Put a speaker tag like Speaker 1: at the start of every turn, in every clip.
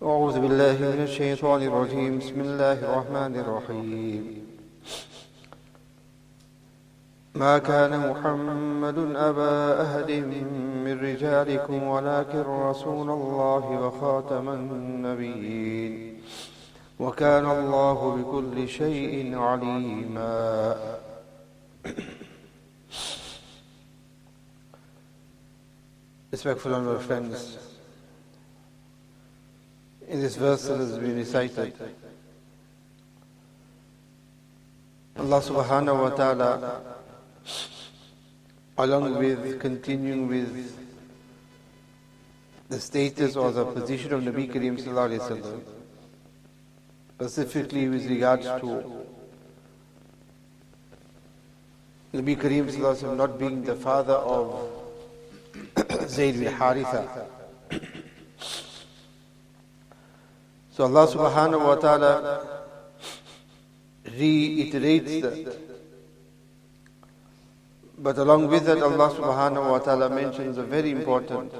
Speaker 1: أعوذ بالله من الشيطان الرجيم بسم الله الرحمن الرحيم ما كان محمد أبا أحد من رجالكم ولكن رسول الله وخاتم النبيين وكان الله بكل شيء عليما. Respectful honorable friends, in this verse that has been recited, Allah subhanahu wa ta'ala, along with continuing with the status or the position of Nabi Kareem sallallahu alayhi wa sallam, specifically with regards to Nabi Kareem sallallahu alayhi wa sallam not being the father of Zayd bin Haritha. So Allah subhanahu wa ta'ala reiterates that. But along with that, Allah subhanahu wa ta'ala mentions a very important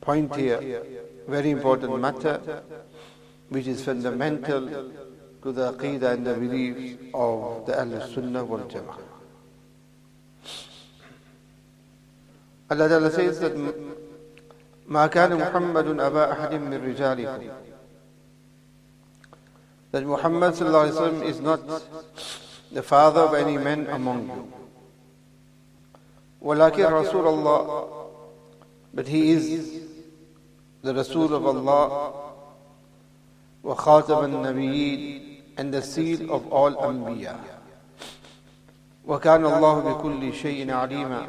Speaker 1: point here, very important matter, which is fundamental to the aqeedah and the beliefs of the Ahl-Sunnah wal Jama'ah. Allah Ta'ala says that ما كان محمد أبا أحد من رجالكم, that Muhammad sallallahu alaihi wasallam is not the father of any man among you. ولكن رسول الله, but he is the Rasul of Allah, وخاتم النبيين, and the seal of all Anbiya. وكان الله بكل شيء عليما,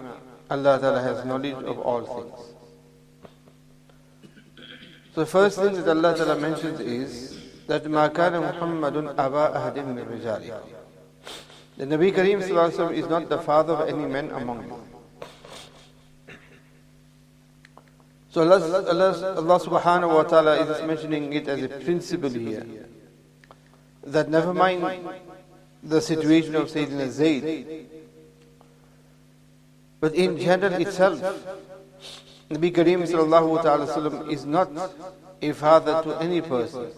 Speaker 1: Allah Ta'ala has knowledge of all things. So the first thing that Allah Ta'ala mentions is that ما كان محمد أبا أحد من رجالكم, the Nabi Kareem sallallahu alaihi wasallam is not the father of any man among you. So Allah subhanahu wa ta'ala is mentioning it as a principle here, that never mind the situation of Sayyidina Zayd, but in general itself, Nabi Kareem sallallahu ta'ala sallam is not a father to any person,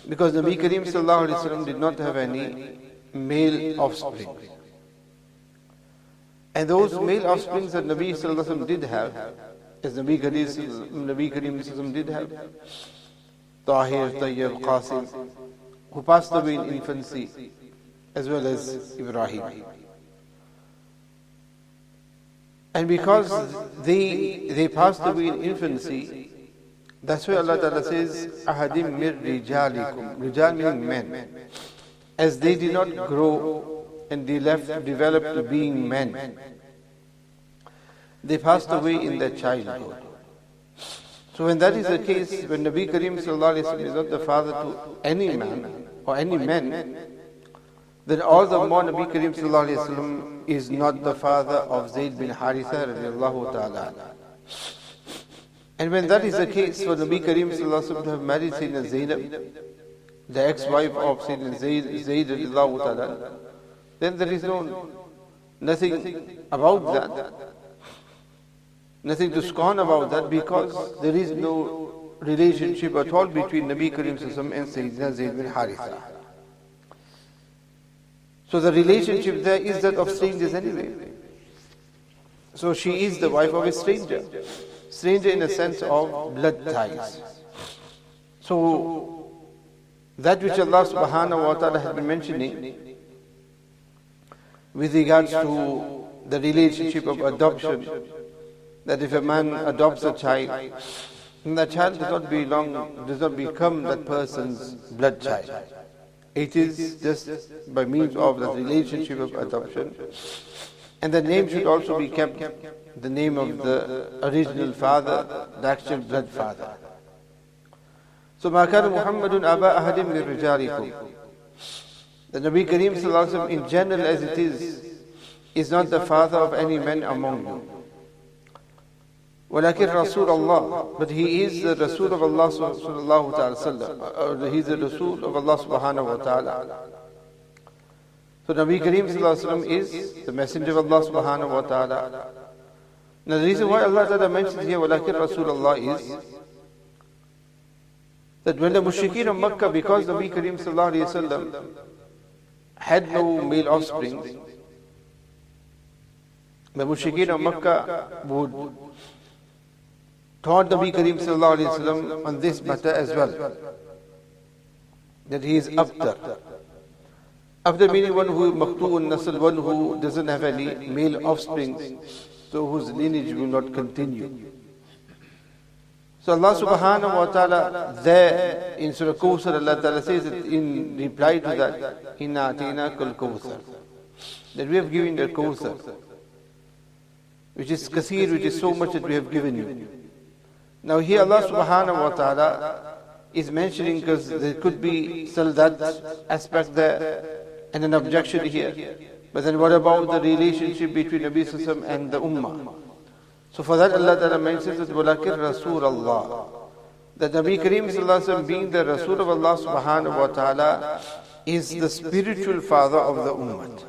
Speaker 1: because Nabi Kareem sallallahu alayhi wasallam did not have any male offspring. And those male offsprings that Nabi sallallahu alayhi wasallam did have, as Nabi Kareem sallallahu alayhi wasallam did have, Tahir, Tayyib, Qasim, who passed away in infancy, as well as Ibrahim. And because they passed away in infancy, that's why Allah Ta'ala says, Ahadim mir rijalikum, rijal meaning men, as they did not grow and develop to being men. They passed away in their childhood. So when that is the case, when Nabi Kareem sallallahu alaihi wasallam is not the father to any man or any men, then all the more Nabi Kareem sallallahu alaihi wasallam is not the father of Zayd bin Haritha radiallahu ta'ala. And when that is the case, for Nabi Kareem sallallahu alaihi wasallam to have married Sayyidina Zainab, the ex-wife of Sayyidina Zayd radiallahu ta'ala, then there is nothing about that, nothing to scorn about that, because there is no relationship at all between Nabi Kareem sallallahu alaihi wasallam and Sayyidina Zayd bin Haritha. So the relationship there is that of strangers anyway. So she is the wife of a stranger. Stranger in the sense of blood ties. So that which Allah subhanahu wa ta'ala has been mentioning with regards to the relationship of adoption, that if a man adopts a child, then that child does not become that person's blood child. It is just by means of the relationship of adoption. And the name should also be kept the name of the original father, the actual blood father. So, مَا كَانَ مُحَمَّدٌ أَبَا أَحَدٍ مِّن رِجَالِكُمْ, the Nabi Kareem sallallahu alaihi wasallam in general as it is not the father of any man among you. وَلَكِنْ رَسُولَ اللَّهِ, but he is the Rasul of Allah sallallahu ta'ala sallam, or he is the Rasul of Allah subhanahu wa ta'ala. So Nabi Kareem sallallahu alaihi wasallam is the messenger of Allah subhanahu wa ta'ala. Now the reason why Allah ta'ala mentions here وَلَكِنْ رَسُولَ اللَّهِ is that when the mushrikeen of Makkah, because Nabi Kareem sallallahu alayhi wa sallam had no male offspring, the mushrikeen of Makkah would taught Nabi Kareem sallallahu alayhi wa sallam on this matter as well, that he is abtar. Abtar meaning one who is maqtu'un nasl, one who doesn't have any male offspring, so whose lineage will not continue. So Allah subhanahu wa ta'ala there in Surah Kawthar, Allah ta'ala says that in reply to that, I.T.A Kawthar, that we have given the Kawthar, which is kaseer, which is so much that we have given you. Now here Allah subhanahu wa ta'ala is mentioning, because there could be still that aspect there and an objection here. But then what about the relationship between Nabi Sallallahu Alaihi Wasallam and the Ummah? So for that Allah Ta'ala mentions that وَلَكِنْ رَسُولَ اللَّهِ, that Nabi Kareem Sallallahu Alaihi Wasallam, being the Rasul of Allah subhanahu wa ta'ala, is the spiritual father of the Ummah.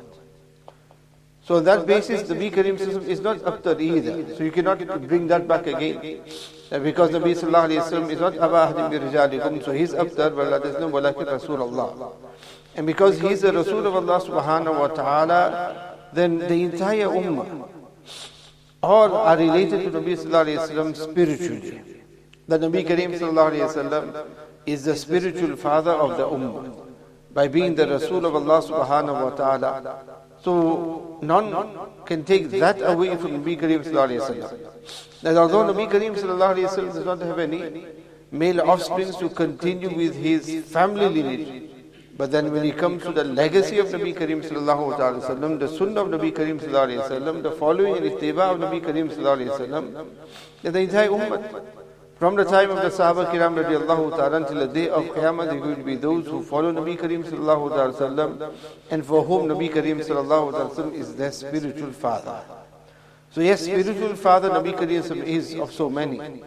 Speaker 1: So on that basis, Nabi Kareem Sallallahu Alaihi Wasallam is not abtar either. So you cannot bring that back again. Because Nabi Sallallahu Alaihi Wasallam is not Aba Ahdim bi Rijalikum, so he's abtar, but Allah does not, وَلَكِنْ رَسُولَ اللَّهِ. And because he is the Rasul of Allah subhanahu wa ta'ala, then the entire Ummah all are related to Nabi Sallallahu Alaihi Wasallam spiritually. The Nabi Kareem Sallallahu Alaihi Wasallam is the spiritual father of the Ummah by being the Rasul of Allah subhanahu wa ta'ala. So none can take that away from Nabi Kareem Sallallahu Alaihi Wasallam. That although Nabi Kareem Sallallahu Alaihi Wasallam does not have any male offspring to continue with his family lineage, but then when he comes to the legacy of Nabi Kareem Sallallahu Alaihi Wasallam, the sunnah of Nabi Kareem Sallallahu Alaihi Wasallam, the following and ittiba of Nabi Kareem Sallallahu Alaihi Wasallam, then the entire ummah, from the time of the Sahaba Kiram radiallahu ta'ala until the day of Qiyamah, there will be those who follow Nabi Kareem Sallallahu Alaihi Wasallam and for whom Nabi Kareem Sallallahu Alaihi Wasallam is their spiritual father. So yes, spiritual father Nabi Kareem Sallallahu is of so many,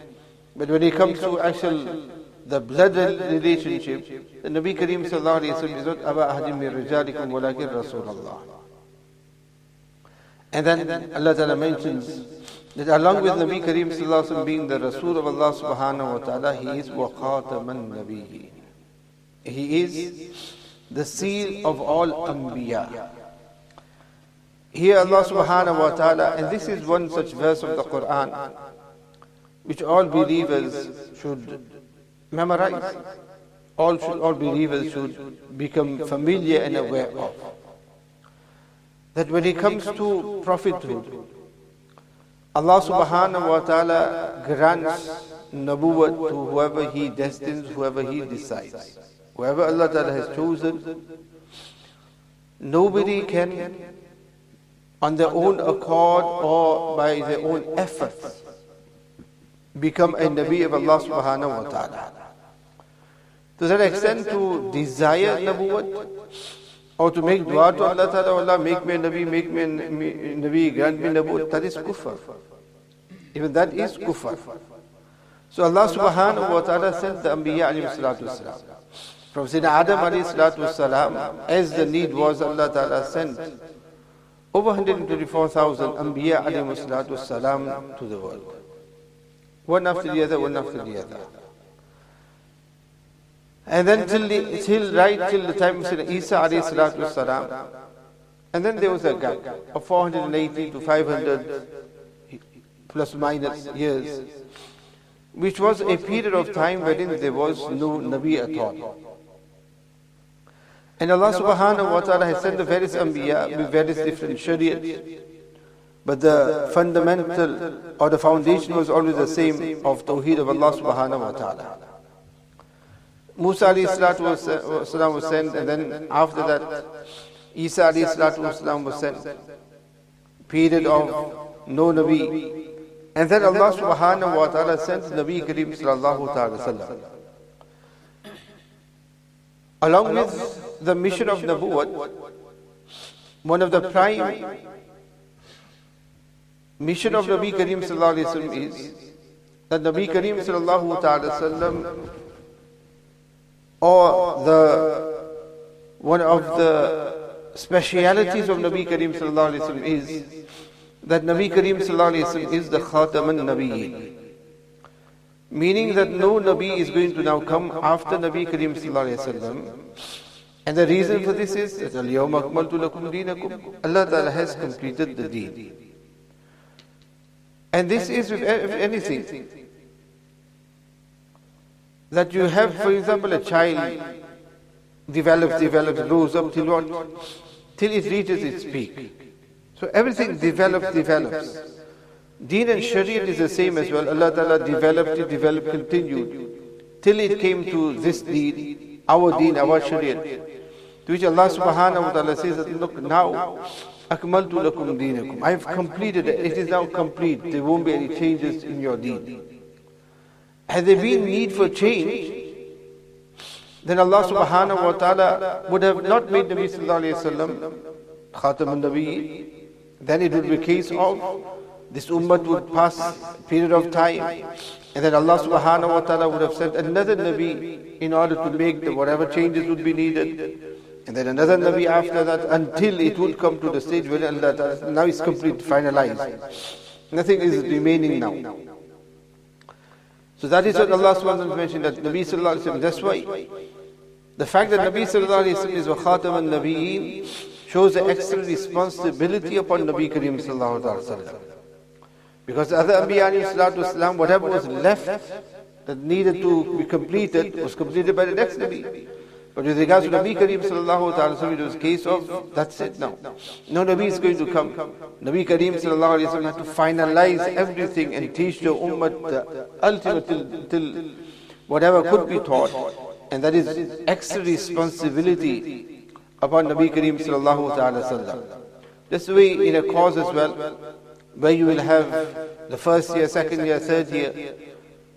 Speaker 1: but when it comes to actual the blood relationship, the Nabi Kareem Sallallahu Alaihi Wasallam is not Aba Ahdim bi Rijalikum walakin Rasulullah. And then Allah Ta'ala mentions that along with Nabi Kareem Sallallahu Alaihi Wasallam being the Rasul of Allah Subhanahu wa Ta'ala, he is Waqataman Nabiyyin. He is the seal of all Anbiya. Here Allah Subhanahu wa Ta'ala, and this is one such verse of the Qur'an which all believers should memorize. All believers should become familiar and aware of. That when it comes to prophethood, Allah subhanahu wa ta'ala grants nabuwwat to whoever He destines, whoever He decides. Whoever Allah Ta'ala has chosen, nobody can on their own accord or by their own efforts become a Nabi of Allah subhanahu wa ta'ala. To that extent, to desire nabuwwat or to make dua to Allah Ta'ala, Allah make me a Nabi, make me a Nabi, grant me nabuwwat, that is kufr. Even that is kufr. So Allah subhanahu wa ta'ala sent the Anbiya alayhi salatu wasalam. From Sayyidina Adam alayhi salatu wasalam, as the need was, Allah Ta'ala sent over 124,000 Anbiya alayhi salatu wasalam to the world. One after the other, one after the other. And then till the time of Sayyidina Isa alayhi salatu wasalam, and then there was a gap of 480 to 500 plus minus years, which was a period of time wherein there was no Nabi at all. And Allah subhanahu wa ta'ala has sent the various Anbiya with various different shariats, but the fundamental or the foundation was always the same of Tawheed of Allah subhanahu wa ta'ala. Musa alayhi salatu wasalam was sent, and then after that Isa alayhi salatu wasalam was sent. Period of no Nabi. And then Allah subhanahu wa ta'ala sent Nabi Kareem sallallahu ta'ala sallam. Along with the mission of Nabuwwat, one of the prime mission of Nabi Kareem sallallahu alayhi wa sallam is that Nabi Kareem sallallahu ta'ala sallam, or one of the specialities of Nabi Kareem sallallahu alayhi wa sallam is that Nabi Kareem sallallahu alayhi wa sallam is the Khataman Nabiyyin. Meaning that no Nabi is going to now come after Nabi Kareem sallallahu alayhi wasallam. And the reason for this is that al-yawma akmaltu lakum deenakum. Allah Ta'ala has completed the deen. And this is with anything. That you have, for example, a child develops, grows up till what? Till it reaches its peak. So everything develops. Deen and Shariat is the same as well. Allah Ta'ala developed, continued, till it came to this deen, our deen, our Shariat. To which Allah Subhanahu wa Ta'ala says that, look, now, akmaltu lakum deenakum. I have completed it. It is now complete. There won't be any changes in your deen. Had there been need for change, then Allah Subhanahu wa Ta'ala would have not made Nabi Sallallahu Alaihi Wasallam Khatamun Nabi. Then it would be a case of this ummah would pass a period of time, and then Allah Subhanahu wa Ta'ala would have sent another Nabi in order to make whatever changes would be needed, and then another Nabi after that, until it would come to the stage where Allah Ta'ala, now it's complete, finalized. Nothing is remaining now. So that is what Allah Subhanahu wa Ta'ala mentioned, that Nabi Sallallahu Alaihi Wasallam. That's why the fact that Nabi Sallallahu Alaihi Wasallam is wa Khataman Nabiyyin shows the extra responsibility upon Nabi Kareem Sallallahu Alaihi Wasallam. Because the other Anbiya alayhi salatu wasalam, whatever was left that needed to be completed, was completed by the next Nabi. But with regards to Nabi Kareem Sallallahu Alaihi Wasallam, it was a case of, that's it now. No Nabi is going to come. Nabi Kareem Sallallahu Alaihi Wasallam had to finalize everything and teach the Ummah the ultimate till whatever could be taught. And that is extra responsibility upon Nabi Kareem Sallallahu Alaihi Wasallam. This way in a cause as well, where you will have the first year, second year, third year.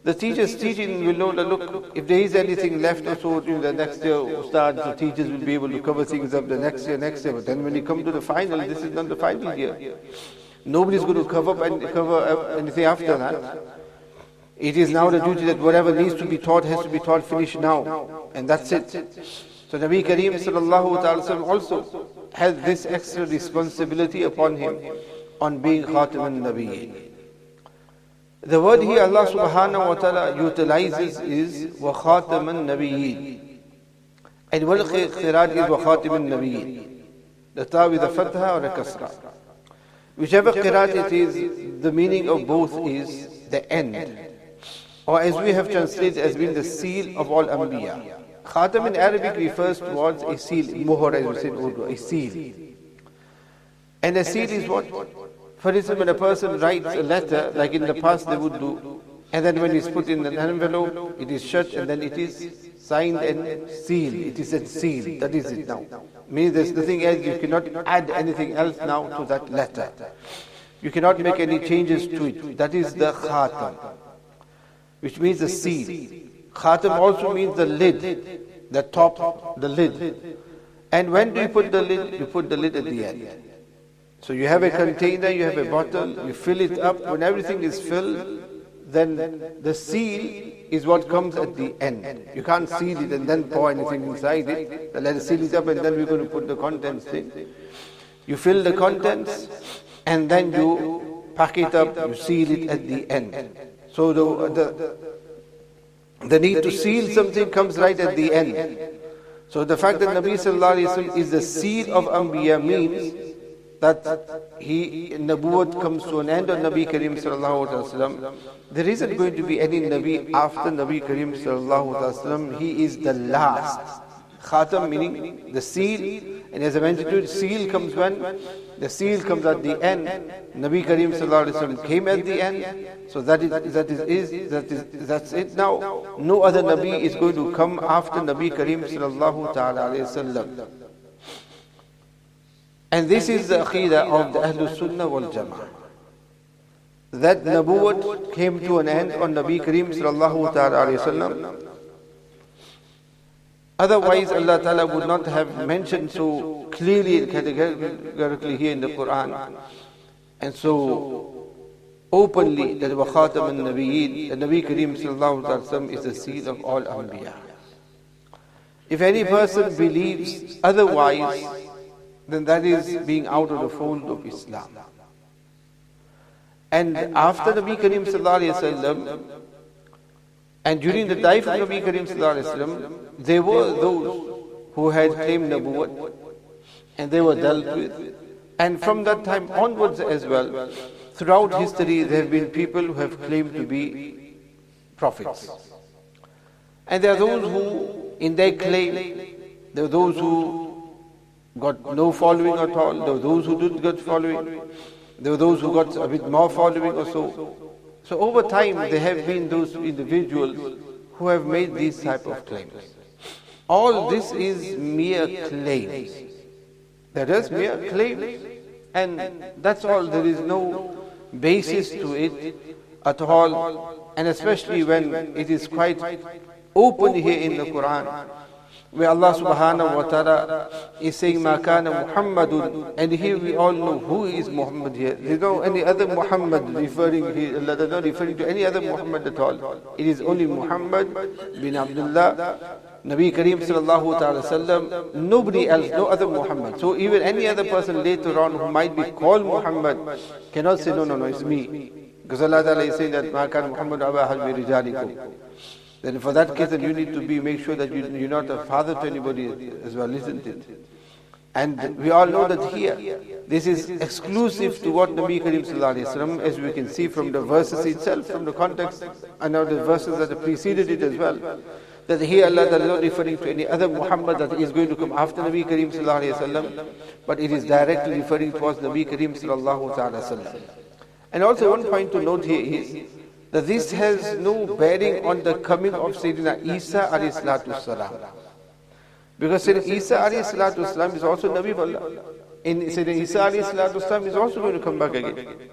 Speaker 1: The teachers teaching will know that, look, if there is anything left or so during the next year, Ustad, the teachers will be able to cover things up the next year. But then when you come to the final, this is not the final year. Nobody's going to cover anything after that. It is now the duty that whatever needs to be taught has to be taught, finished now. And that's it. So Nabi Kareem Sallallahu Alaihi Wasallam also has this extra responsibility upon him on being Khataman Nabiyyin. The word here Allah Subhanahu wa Ta'ala utilizes is wa Khataman Nabiyyin. And wal Qiraat is wa Khataman Nabiyyin. The ta with a fatha or a kasra. Whichever Qiraat it is, the meaning of both is the end. Or as we have translated as being the seal of all Anbiya. Khatam in Arabic refers towards a seal, muhar as we say in Urdu, a seal. And a seal is what? For instance, when a person writes a letter, like in the past they would do, and then when it's put in an envelope, it is shut and then it is signed and sealed. It is a seal. That is it now. Means there's nothing else. You cannot add anything else now to that letter. You cannot make any changes to it. That is the khatam, which means the seal. Khatam also means the lid, the top, the lid. And when do you put the lid? You put the lid at the end. So you have a container, you have a bottle, you fill it up. When everything is filled, then the seal is what comes at the end. You can't seal it and then pour anything inside it. Let us seal it up and then we're going to put the contents in. You fill the contents and then you pack it up, you seal it at the end. So the need to seal something comes right at the end. So the fact that Nabi Sallallahu Alaihi Wasallam is the seal of Anbiya means that Nabuwwat comes to an end on Nabi Kareem Sallallahu Alaihi Wasallam. There isn't going to be any Nabi after Nabi Kareem Sallallahu Alaihi Wasallam. He is the last. Khatam meaning the seal. And as I mentioned, seal comes when? The seal comes at the end. Nabi Kareem Sallallahu Alaihi Wasallam came at the end. So that's it now. No other Nabi is going to come after Nabi Kareem Sallallahu Alaihi Wasallam. And this is the Aqidah of the Ahlul Sunnah wal Jama'ah. That Nabuwwat came to an end on Nabi Kareem Sallallahu Alaihi Wasallam. Otherwise, Allah Ta'ala would not have mentioned so clearly and categorically here in the Quran, and so openly that wa Khataman Nabiyyin, the Nabi Kareem Sallallahu Alaihi Wasallam is the seal of all Anbiya. If any person believes otherwise, then that is being out of the fold of Islam. And after Nabi Kareem Sallallahu Alaihi Wasallam, And during the life of Nabi Karim Sallallahu Alaihi Wasallam, there were those who had claimed Nabuwwat, and they were dealt with. And from that time onwards as well, throughout history, there have been people who have claimed to be prophets. And there are those who, in their claim, there are those who got no following at all, there were those who didn't get following, there were those who got a bit more following or so. So over time, there have been those individuals who have made these type of claims. All this is mere claims. That is mere claims, and that's all. There is no basis to it at all, and especially when it is quite open here in the Quran, where Allah subhanahu wa ta'ala is saying, مَا كَانَ مُحَمَّدٌ, and here we all know who is Muhammad here. There is no any other Muhammad referring here, Allah is not referring to any other Muhammad at all. It is only Muhammad bin Abdullah, Nabi Kareem sallallahu ta'ala sallam, nobody else, no other Muhammad. So even any other person later on who might be called Muhammad cannot say, no, it's me. Because Allah ta'ala is saying that, مَا كَانَ مُحَمَّدٌ أَبَا أَحَدٍ مِنْ رِجَالِكُمْ. Then for that case, then you need to make sure that you're not a father to anybody as well, isn't it? And we all know that here, this is exclusive to what Nabi Kareem sallallahu alayhi wa sallam, as we can see from the verses itself, from the context, and now the verses that have preceded it as well, that here Allah is not referring to any other Muhammad that is going to come after Nabi Kareem sallallahu alayhi wa sallam, but it is directly referring towards Nabi Kareem sallallahu alayhi wa sallam. And also one point to note here is, that this has no bearing on the coming of Sayyidina Isa alayhi salatu salam. Because Sayyidina Isa alayhi salatu salam is also Nabi of Allah. And Sayyidina Isa alayhi salatu salam is also going to come back again.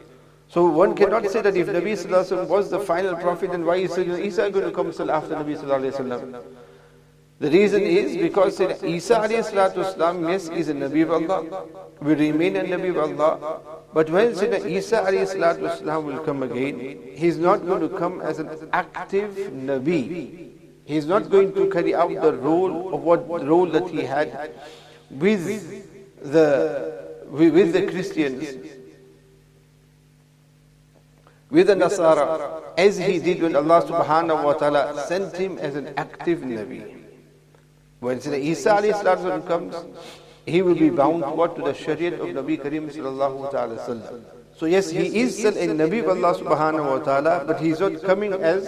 Speaker 1: So one cannot say that if Nabi sallallahu alayhi wa sallam was the final prophet, then why is Sayyidina Isa going to come after Nabi sallallahu alayhi wa sallam? The reason is because Sayyidina Isa alayhi salatu salam, yes, is a Nabi of Allah, will remain a Nabi of Allah. But when Sayyidina Isa alayhi salatu salam will come again, he is not going to come as an active Nabi. He is not going to carry out the role of what role that he had with the Christians, with the Nasara, as he did when Allah subhanahu wa ta'ala sent him as an active Nabi. When Sayyidina Isa alayhi salatu salam comes, he will be bound to the Shariat of Nabi Kareem sallallahu ta'ala sallam. So yes, he is still a Nabi of Allah subhanahu wa ta'ala, but he is not coming as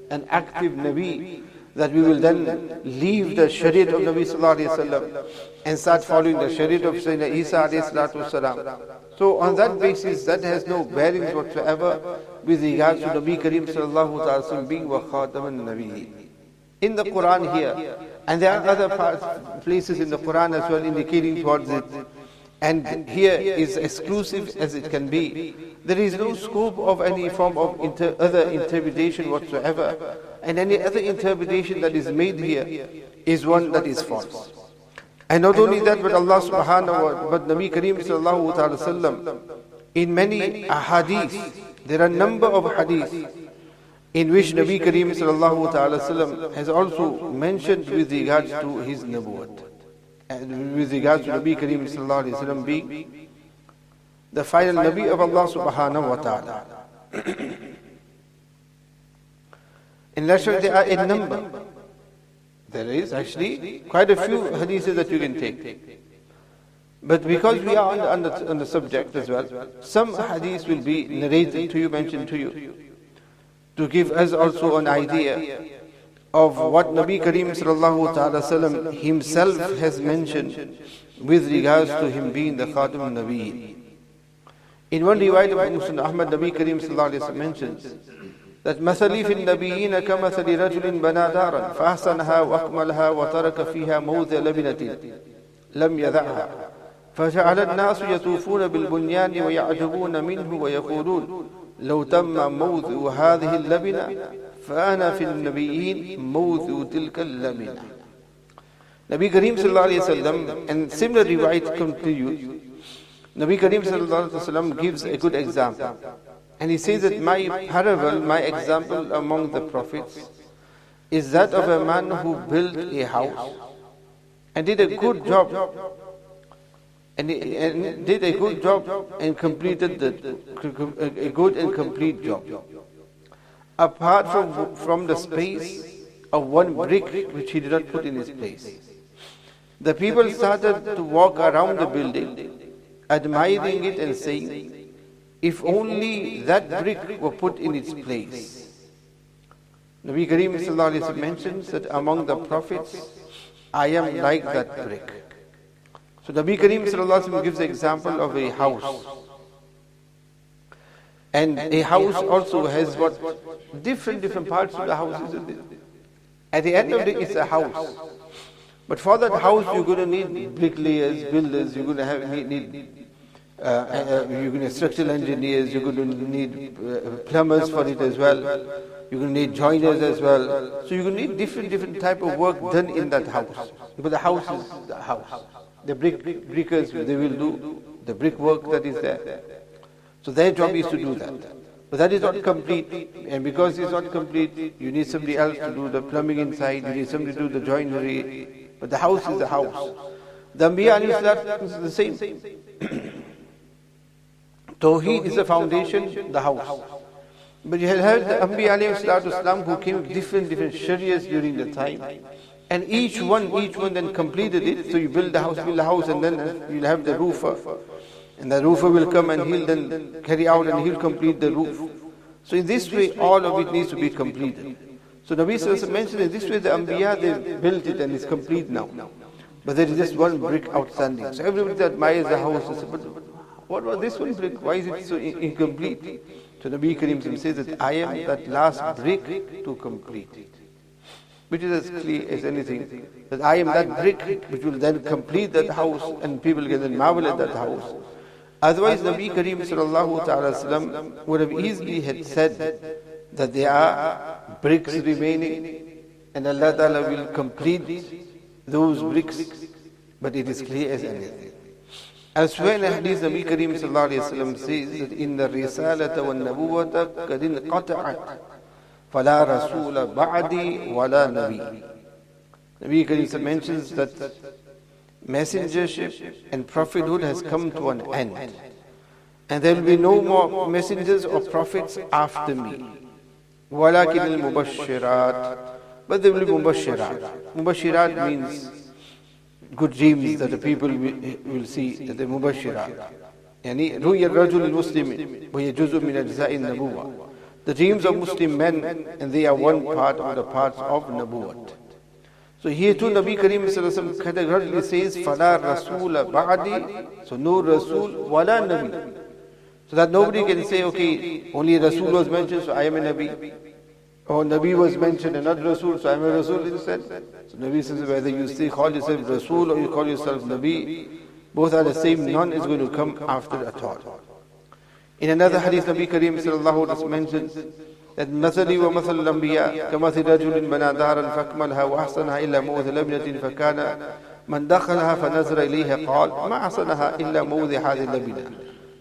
Speaker 1: an active Nabi, that we will then leave the Shariat of Nabi sallallahu alayhi wa sallam and start following the Shariat of Sayyidina Isa alayhi salatu salam. So on that basis, that has no bearing whatsoever with regards to Nabi Kareem sallallahu ta'ala sallam being wa khataman Nabi. In the Quran here, and there are other places in the Quran as well indicating towards it, and here is exclusive as it can be. There is no scope of any form of other interpretation whatsoever, and any other interpretation that is made here is one that is false. And not only that, but Allah subhanahu wa ta'ala, but Nabi Kareem sallallahu ta'ala sallam, in many ahadith, there are a number of hadith in which Nabi Kareem sallallahu ta'ala sallam has also mentioned with regards to his Nabuwwat, and with regards to Nabi Kareem sallallahu alayhi wa sallam being the final Nabi of Allah subhanahu wa ta'ala. In lesson there are a number. There is actually quite a few hadiths that you can take. But because we are on the subject as well, some hadiths will be narrated to you, mentioned to you, to give us also an idea of what Nabi Kareem sallallahu ta'ala sallam himself has mentioned with regards to him being the Khatam al-Nabiyyin. In one riwayat of Muslim Ahmad, Nabi Kareem sallallahu alayhi wa sallam mentions that مثلي في النبيين كمثل رجل بنى دارا فأحسنها وأكملها وترك فيها موضع لبنة لم يدعها فجعل الناس يطوفون بالبنيان ويعجبون منه ويقولون لو تم موضع هذه اللبنة فأنا في النبيين موضع تلك اللبنة. Nabi Kareem sallallahu alayhi wa sallam, and similar riwayat continues, Nabi Kareem sallallahu alayhi wa sallam gives a good example. And he says that my parable, my example among the prophets, is that of a man who built a house and did a good job, and completed a good and complete job. apart from the space of one brick which he did not put in his place. The people started to walk around the building, admiring it and saying, if only that brick were put in its place. Nabi Kareem sallallahu alayhi wa sallam mentions that among the prophets, I am like that brick. So Nabi Kareem sallallahu alayhi wa sallam gives the example of a house. And a house also has what? Different parts of the house, isn't it? At the end of the day, it's a house. But for that house, you're going to need bricklayers, builders, you're going to need structural engineers, you're going to need plumbers for it as well. You're going to need joiners as well. So you're going to need different type of work done in that house. But the house is the house. The brickers, they will do the brickwork that is there. So their job is to do that. But that is not complete. And because it's not complete, you need somebody else to do the plumbing inside, you need somebody to do the joinery. But the house is the house. The Anbiya alayhi salatu is the same. Tawheed is the foundation, the house. But you have heard the Anbiya alayhi salatu who came with different shariahs during the time. And each one then completed it. So you build the house, and then you'll have the roofer. And the roofer will come and he'll then carry out and he'll complete the roof. So in this way, all of it needs to be completed. So Nabi Sallallahu Alaihi Wasallam mentioned in this way the Anbiya, they built it and it's complete now. But there is just one brick outstanding. So everybody admires the house. Says, but what was this one brick? Why is it so incomplete? So Nabi Kareem says that I am that last brick to complete it. Which is as clear as anything. That I am that brick which will then complete that house and people can then marvel at that house. Otherwise, Nabi Kareem sallallahu ta'ala sallam would have easily had said that there are bricks remaining and Allah ta'ala will complete those bricks, but it is clear as anything. Elsewhere in Hadith, Nabi Kareem sallallahu alayhi wa sallam says that in the risalata wa nabuwata kadin qata'at fala rasula ba'di wala nabi. Nabi Kareem mentions that messengership and prophethood has come to an end. And there will be no more messengers or prophets after me. وَلَكِنِ الْمُبَشِّرَاتِ But there will be mubashirat. Mubashirat means good dreams that the people will see, that the mubashirat. يعني رؤيا الرجل المسلم وهي جزء من أجزاء النبوة. The dreams of Muslim men, and they are one part of the parts of Nabuwat. So here too Nabi Kareem categorically says, فَلَا رَسُولَ بَعْدِ So no Rasul, وَلَا Nabi. So that nobody can say, okay, only Rasul was mentioned, so I am a Nabi. Or Nabi was mentioned and not Rasul, so I am a Rasul instead. So Nabi says, whether you say call yourself Rasul or you call yourself Nabi, both are the same, none is going to come after at all. In another hadith, Nabi Kareem sallallahu alayhi wa sallam mentions that مثلي ومثل الأنبياء كمثل رجل بنى دارا فأكملها وأحسنها إلا موضع لبنة فكان من دخلها فنظر إليها قال ما أحسنها إلا موضع هذه اللبنة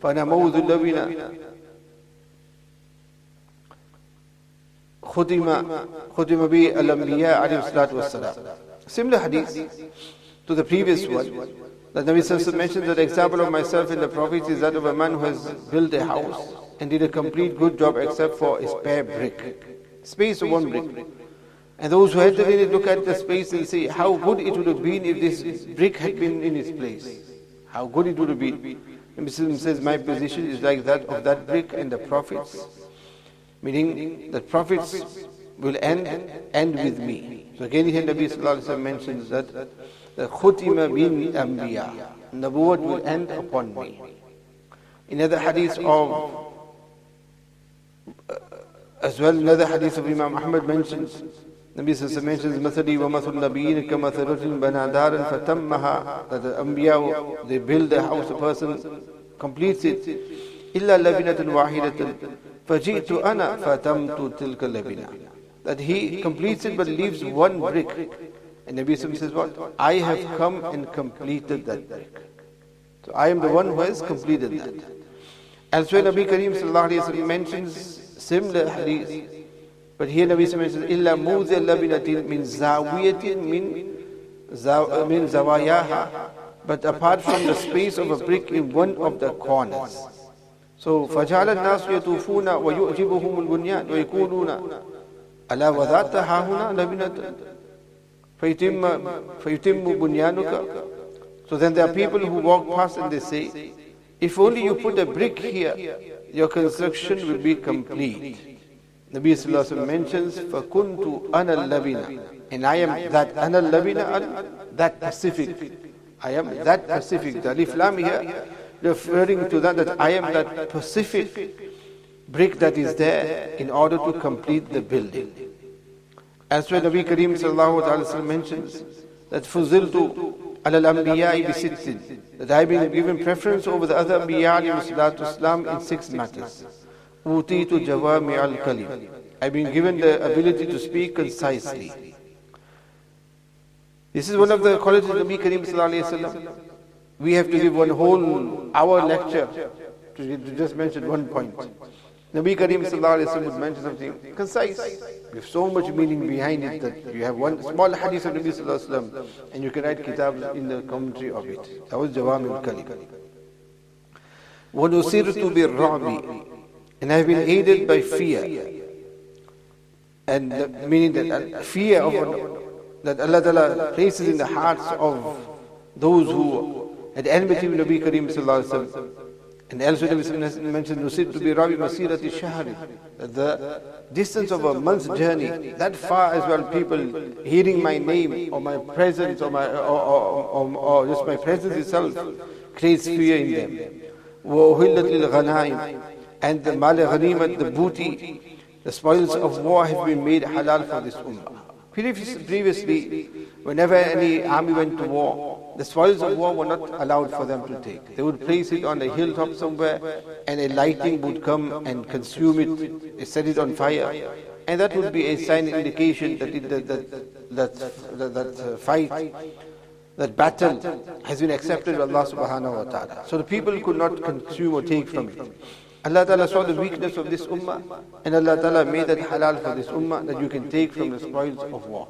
Speaker 1: فأنا موضع اللبنة ختم به الأنبياء عليه الصلاة والسلام. Similar hadith to the previous one. The Nabi Sallallahu Alaihi Wasallam mentioned that the example of myself in the prophets is that of a man who has built a house and did a complete good job except for a spare brick. Space of one brick. And those who enter in it look at the space and say, how good it would have been if this brick had been in its place. How good it would have been. And Nabi says, my position is like that of that brick and the prophets. Meaning that prophets will end with me. So again here Nabi Sallallahu Alaihi Wasallam mentions that the khutima bin anbiya, Nabuwat will end upon me. In other hadith of as well, another hadith of Imam Ahmad mentions, Nabi Sallallahu Alaihi Wasallam mentions مثلي ومثل النبيين كمثل رجل بنى دارا فتمها, that the Anbiya, they build a house, a person completes it, إلا لبنة واحدة فجئت أنا فتمت تلك اللبنة, that he completes it but leaves one brick. And Nabi Sallallahu Alaihi Wasallam says what? I have come and completed that brick. So I am the one who has completed that. Elsewhere Nabi Kareem Sallallahu Alaihi Wasallam mentions similar hadith. But here Nabi Sallallahu Alaihi Wasallam mentions إِلَّا مُوذِيَ اللَّبِنَةٍ مِنْ زَاوِيَةٍ مِنْ زَوَايَاهَا, but apart from the space of a brick in one of the corners. So فَجَعَلَ النَّاسُ يَطُوفُونَ وَيُعْجِبُهُمُ الْبُنْيَانُ وَيَقُولُونَ أَلَا وَذَاتَ هَاهُنَا لَبِنَةٌ فَيُتِمُّ بُنْيَانُكَ. So then there are people who walk past and they say, if only you put a brick here, your construction will be complete. Nabi Sallallahu Alaihi Wasallam mentions, فَكُنْتُ أَنَا اللَّبِنَ, and I am that أَنَا اللَّبِنَ, that Pacific. I am that Pacific. The Alif Lam here referring to that I am that Pacific brick that is there in order to complete the building. As where Nabi Kareem Sallallahu Alaihi Wasallam mentions that فُزِلْتُ عَلَى الْأَنْبِيَاءِ بِسِتٍ, that I have been given preference over the other Anbiya alayhi salatu wasalam in 6 matters. أُوتِيتُ جَوَامِعَ الْكَلِمِ, I have been given the ability to speak concisely. This is one of the qualities of Nabi Kareem Sallallahu Alaihi Wasallam. We have to give one whole hour lecture to just mention one point. Nabi Kareem Sallallahu Alaihi Wasallam would mention something concise, with so much meaning behind it that you have one small hadith of Nabi Sallallahu Alaihi Wasallam and you can write kitabs in the commentary of it. That was Jawami al-Kalim. وَنُصِرْتُ بِالرَّعْبِ, and I have been aided by fear. And meaning that fear of that Allah Ta'ala places in the hearts of those who had enmity with Nabi Kareem Sallallahu Alaihi Wasallam. And elsewhere Nabi mentioned Nusir to be Rabi Masirati Shahari, the distance of a month's journey, that far as well, people hearing my name or my presence or just my presence itself creates fear in them. وَأُهِلَّتْ لِلْغَنَائِمِ, and the Mal Ghanimat, the booty, the spoils of war have been made halal for this ummah. Previously, whenever any army went to war, the spoils of war were not allowed for them to take. They would place it on a hilltop somewhere, and a lightning would come and consume it, set it on fire, and that would be a sign, indication that fight, that battle has been accepted by Allah Subhanahu wa Taala. So the people could not consume or take from it. Allah Ta'ala saw the weakness of this ummah, and Allah Ta'ala made that halal for this ummah, that you can take from the spoils of war.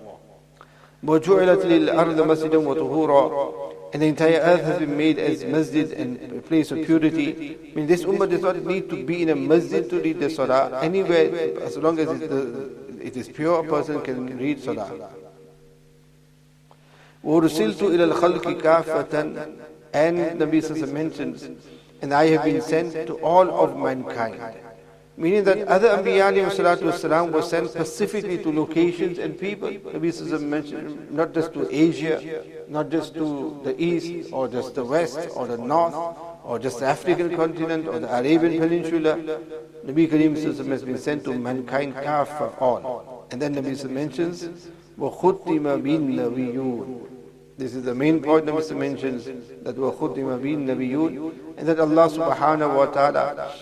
Speaker 1: وَجُعِلَتْ لِلْأَرْضِ مَسْجِدًا وَطُهُورًا, and the entire earth has been made as masjid and a place of purity. I mean, this ummah does not need to be in a masjid to read the salah. Anywhere, as long as it is pure, a person can read salah. وَرُسِلْتُ إِلَى الْخَلْقِ كَافَةً, and Nabi Sallallahu mentions, and I have been sent to all of mankind. Meaning that other Anbiya alayhi salatu wasalam were sent specifically to locations and people. Nabi Sallallahu mentioned not just to Asia, not just to the East, or just the West, or the North, or just the African continent, or the Arabian Peninsula. Nabi Kareem Sallallahu has been sent to mankind for all. And then Nabi Sallallahu mentions, وَخُتِّمَ بِالنَّبِيُّونَ. This is the main point Nabi mentions, that وَخُتِّمَ بِالنَّبِيُّونَ, and that Allah Subhanahu wa Ta'ala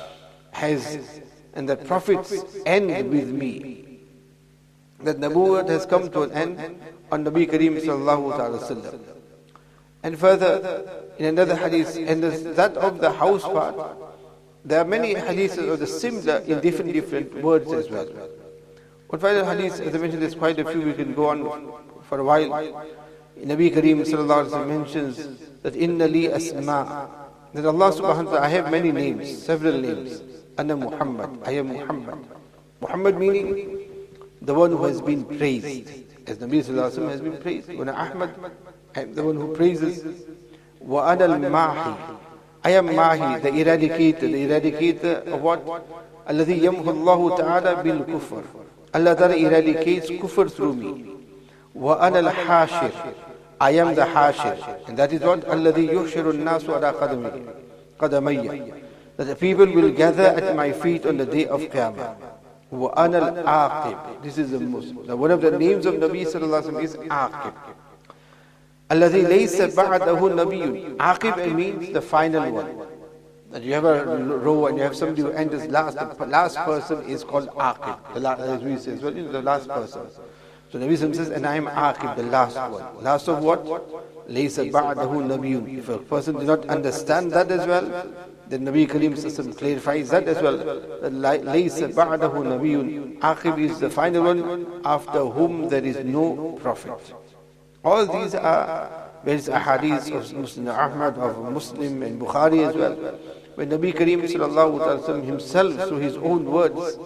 Speaker 1: has, and that prophets end with me. That Nabuwwat has come to an end on Nabi Kareem Sallallahu Alaihi Wasallam. And further, in another hadith, and that of the house part, there are many hadiths of the similar in different words as well. What final hadith, as I mentioned, there's quite a few, we can go on for a while. Nabi Kareem Sallallahu Alaihi Wasallam mentions that inna li asma', that Allah Subhanahu wa Ta'ala, I have many names, several names. Anna Muhammad, I am Muhammad. Muhammad meaning the one who has been praised, as Nabi Sallallahu Alaihi Wasallam has been praised. Wa Ahmad, I am the one who praises. Wa ana al-mahi, I am Mahi, the eradicator of what? Alladhi yamhu Allahu Ta'ala bil kufr. Allah Ta'ala eradicates kufr through me. Wa ana al-hashir, I am the hashir, and that is what? Alladhi yuhshiru an-nasu ala qadamayya, that the people will gather at my feet on the day of Qiyamah. Wa ana al-aqib, this is the Muslim. One of the names of Nabi Sallallahu Alaihi Wasallam is Aqib. Alladhi laysa ba'dahu nabiyyun. Aqib means the final one. That you have a row and you have somebody who enters last. The last person is called Aqib. As we say, well, the last person. So Nabi Sallallahu says, and I am Aqib, the last one. Last of what? Laysa ba'dahu nabiyyun. If a person does not understand that as well, then Nabi Kareem Sallallahu clarifies that as well. Laysa ba'dahu nabiyyun. Aqib is the final one, after whom there is no prophet. All these are various ahadith of Muslim Ahmad, of Muslim and Bukhari as well. when Nabi Kareem sallallahu alaihi wasallam himself, through his own words,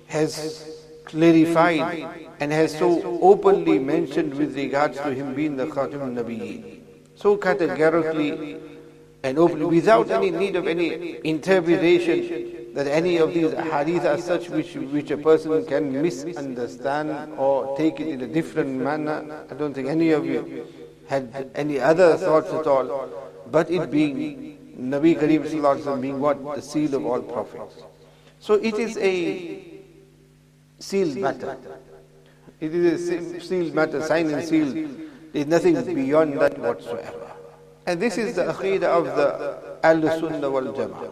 Speaker 1: has clarified and has so openly mentioned with regards to him being the Khatam al-Nabiyyin, so categorically and openly, without any need of any interpretation, that any of these hadith are such which a person can misunderstand or take it in a different manner. I don't think any of you had any other thoughts at all, but it being Nabi Kareem sallallahu alaihi wasallam being what? The seal of all prophets. So it is a sealed matter. It is a sealed matter, sign and seal. There is nothing beyond that whatsoever. And this is the aqidah of the Ahl-Sunnah wal Jama'ah.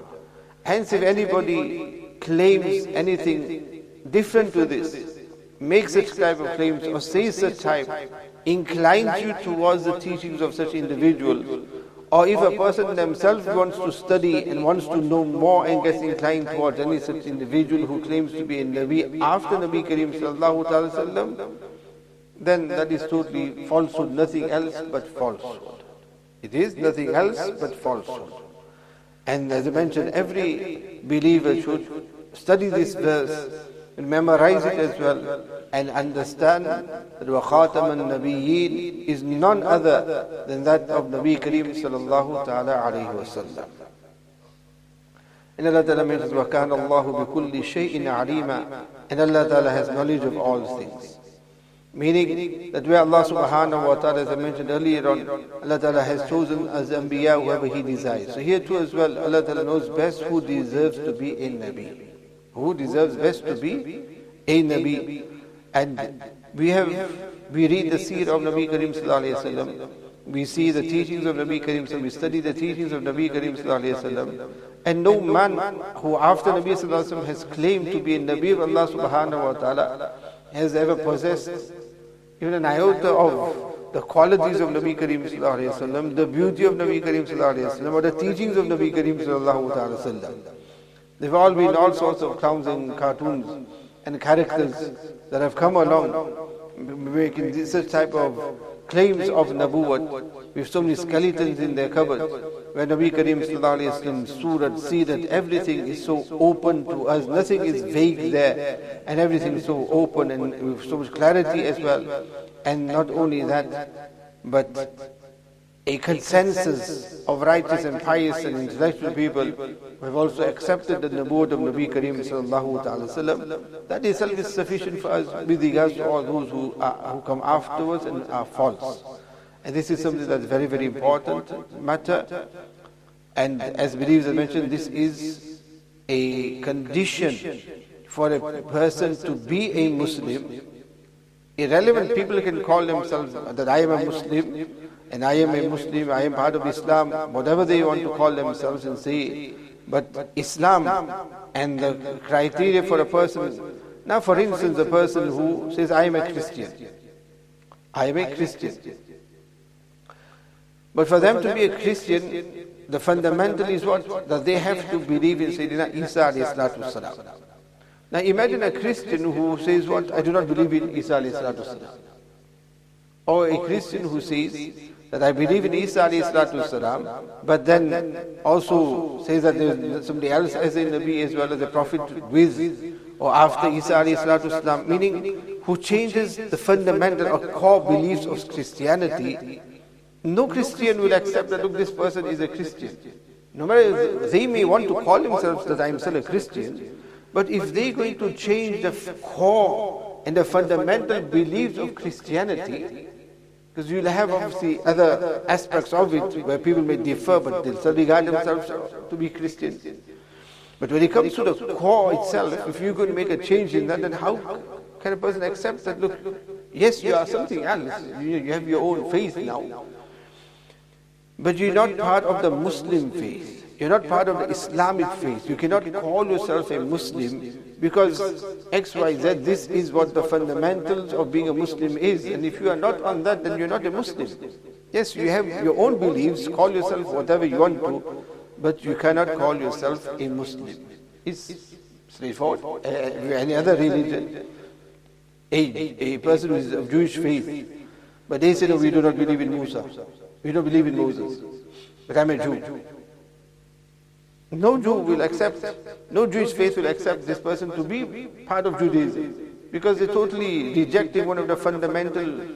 Speaker 1: Hence, if anybody claims anything different to this, makes such type of claims or says such type, inclines you towards the teachings of such individuals, or if a person themselves wants to study and wants to know more and gets inclined towards any such individual who claims to be a Nabi after Nabi Kareem sallallahu alaihi wasallam, then that is totally falsehood, nothing else but falsehood. It is nothing else but falsehood. And as I mentioned, every believer should study this verse and memorize it as well, and understand that wa khatam an-nabiyyin is none other than that of Nabi Kareem sallallahu ta'ala alayhi wa sallam. And Allah Ta'ala mentions wa kana Allahu bi kulli shay'in alima, and Allah Ta'ala has knowledge of all things. Meaning that where Allah subhanahu wa ta'ala, as I mentioned earlier on, Allah Ta'ala has chosen as Anbiya whoever He desires. So here too as well, Allah Ta'ala knows best who deserves to be a Nabi. Who deserves best to be a Nabi. And we read the seerah of Nabi Kareem sallallahu alayhi wa sallam. We see the teachings of Nabi Kareem sallallahu alayhi wa sallam. We study the teachings of Nabi Kareem sallallahu alayhi wa sallam. And no man who after Nabi sallallahu alayhi wa sallam has claimed to be a Nabi of Allah subhanahu wa ta'ala has ever possessed even an iota of the qualities of Nabi Kareem sallallahu alayhi wa sallam, the beauty of Nabi Kareem sallallahu alayhi wa sallam, or the teachings of Nabi Kareem sallallahu alayhi wa sallam. They've all been all sorts of clowns and cartoons and characters that have come along making such type of claims of Nabuwwat with so many skeletons in their cupboards, where Nabi Kareem sallallahu alayhi wa sallam, surat, seerat, everything is so open to us, nothing is vague there, and everything is so open and with so much clarity as well. And not only that, but a consensus of righteous and pious and intellectual people who have also accepted the Nabuwwat of Nabi Kareem sallallahu ta'ala sallam. That itself is sufficient for us with regards to all those who come afterwards and are false. And this is something that's very, very important matter. And as believers I mentioned, this is a condition for a person to be a Muslim. Irrelevant people can call themselves that I am a Muslim, and I am a Muslim, I am part of Islam, whatever they want to call themselves and say. But Islam and the criteria for a person, now for instance, a person who says, I am a Christian. I am a Christian. But for them to be a Christian, the fundamental is what? That they have to believe in Sayyidina Isa alayhi salatu salam. Now imagine a Christian who says what? I do not believe in Isa alayhi salatu salam. Or a Christian who says that I believe in Isa alayhi salatu salam, but then also says that there is somebody else as a Nabi as well as a Prophet with or after Isa alayhi salatu salam, meaning who changes the fundamental or core beliefs of Christianity. No Christian will accept that, look, this person is a Christian. No matter, they may want to call themselves that I am still a Christian, but if they're going to change the core and the fundamental beliefs of Christianity, because you'll have obviously other aspects of it where people may differ, but they'll still regard themselves to be Christian. But when it comes to the core itself, if you're going to make a change in that, then how can a person accept that, look, yes, you are something else, you have your own faith now, but you're not part of the Muslim faith. You're not part of the Islamic faith. You cannot call yourself a Muslim because X, Y, Z, this is what the fundamentals of being a Muslim is. And if you are not on that, then you're not a Muslim. Yes, you have your own beliefs, call yourself whatever you want to, but you cannot call yourself a Muslim. It's straightforward. Any other religion, a person who is of Jewish faith, but they say, no, we do not believe in Musa. We don't believe in Moses. But I'm a Jew. No Jew will accept, no Jewish faith will accept this person to be part of Judaism, because they're totally rejecting one of the fundamental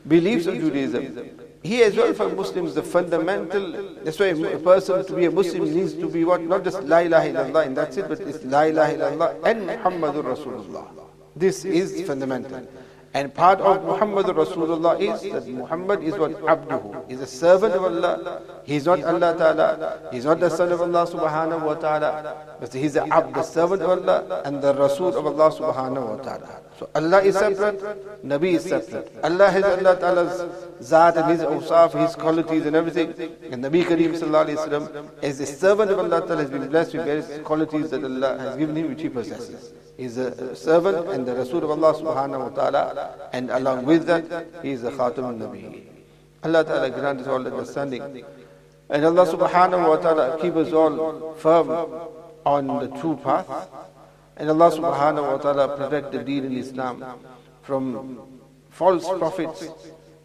Speaker 1: beliefs of Judaism. Here as well for Muslims, the fundamental, that's why a person to be a Muslim needs to be what? Not just La ilaha illallah and that's it, but it's La ilaha illallah and Muhammadur Rasulullah. This is fundamental. And part of Muhammadur Rasulullah is that Muhammad is what? Abduhu. He's a servant of Allah. He's not Allah Ta'ala. He's not the son of Allah Subhanahu wa Ta'ala. But he's the Abd, the servant of Allah, and the Rasul of Allah Subhanahu wa Ta'ala. So Allah is separate, Nabi is separate. Allah has Allah Ta'ala's Zat and His awsaf, His qualities and everything. And Nabi Kareem Sallallahu Alaihi Wasallam, as a servant of Allah Ta'ala, has been blessed with various qualities that Allah has given him, which he possesses. He's a servant and the Rasul of Allah Subhanahu wa Ta'ala, and along with that, he is the Khatam al-Nabi. Allah Ta'ala grant us all understanding. And Allah Subhanahu wa Ta'ala keep us all firm on the true path. And Allah Subhanahu wa Ta'ala protect the deen in Islam from false prophets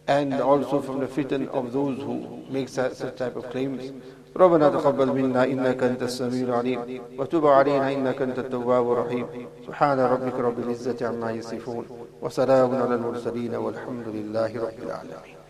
Speaker 1: and also from the fitan of those who make such type of claims. ربنا تقبل منا إنك أنت السميع العليم وتب علينا إنك أنت التواب الرحيم سبحان ربك رب العزة عما يصفون وسلام على المرسلين والحمد لله رب العالمين.